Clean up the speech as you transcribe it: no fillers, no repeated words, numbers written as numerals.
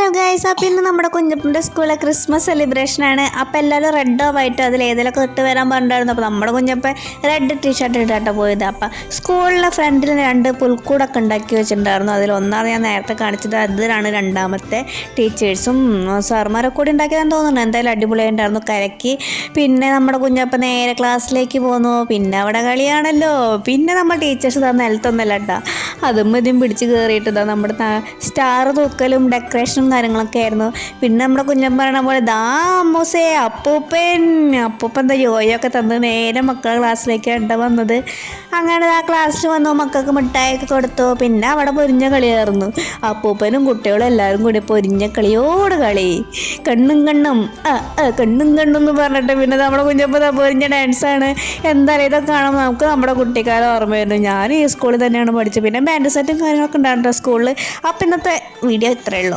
Hello guys, അപ്പോൾ ഇന്ന് നമ്മുടെ കുഞ്ഞപ്പൻ്റെ സ്കൂളിലെ ക്രിസ്മസ് സെലിബ്രേഷനാണ്. അപ്പോൾ എല്ലാവരും റെഡോ വൈറ്റോ അതിൽ ഏതെങ്കിലുമൊക്കെ ഇട്ട് വരാൻ പറഞ്ഞിട്ടുണ്ടായിരുന്നു. അപ്പോൾ നമ്മുടെ കുഞ്ഞപ്പൻ റെഡ് ടീഷർട്ട് ഇട്ടിട്ടാണ് പോയത്. അപ്പോൾ സ്കൂളിലെ ഫ്രണ്ടിൽ 2 പുൽക്കൂടൊക്കെ ഉണ്ടാക്കി വെച്ചിട്ടുണ്ടായിരുന്നു. അതിലൊന്നാണ് ഞാൻ നേരത്തെ കാണിച്ചത്. അതിലാണ് രണ്ടാമത്തെ ടീച്ചേഴ്സും സാറുമാരൊക്കെ കൂടി ഉണ്ടാക്കിയതെന്ന് തോന്നുന്നു. എന്തായാലും അടിപൊളിയായിട്ടുണ്ടായിരുന്നു, കലക്കി. പിന്നെ നമ്മുടെ കുഞ്ഞപ്പൻ നേരെ ക്ലാസ്സിലേക്ക് പോന്നു. പിന്നെ അവിടെ കളിയാണല്ലോ. പിന്നെ നമ്മൾ ടീച്ചേഴ്സ് നിലത്തൊന്നല്ല കേട്ടോ, അതും ഇതും പിടിച്ച് കയറിയിട്ടതാ നമ്മുടെ സ്റ്റാർ തൂക്കലും ഡെക്കറേഷനും കാര്യങ്ങളൊക്കെ ആയിരുന്നു. പിന്നെ നമ്മുടെ കുഞ്ഞപ്പൻ പറയണ പോലെ ദാ അമ്മൂസേ അപ്പൂപ്പൻ എന്താ യോയൊക്കെ തന്ന് നേരെ മക്കളുടെ ക്ലാസ്സിലേക്ക് വന്നത്. അങ്ങനെ ആ ക്ലാസ്സിൽ വന്നു, മക്കൾക്ക് മിഠായിയൊക്കെ കൊടുത്തു. പിന്നെ അവിടെ പൊരിഞ്ഞ കളിയായിരുന്നു. അപ്പൂപ്പനും കുട്ടികളും എല്ലാവരും കൂടി പൊരിഞ്ഞ കളിയോട് കളി, കണ്ണും കണ്ണും എന്ന് പറഞ്ഞിട്ട്. പിന്നെ നമ്മുടെ കുഞ്ഞപ്പൻ പൊരിഞ്ഞ ഡാൻസാണ്. എന്തായാലും ഇതൊക്കെ കാണുമ്പോൾ നമുക്ക് നമ്മുടെ കുട്ടിക്കാലം ഓർമ്മ വരുന്നു. ഞാൻ ഈ സ്കൂളിൽ തന്നെയാണ് പഠിച്ചത്. പിന്നെ ബാൻഡ് സെറ്റും കാര്യങ്ങളൊക്കെ ഉണ്ടായിരുന്നു സ്കൂളിൽ. അപ്പം ഇന്നത്തെ വീഡിയോ ഇത്രയേ ഉള്ളൂ.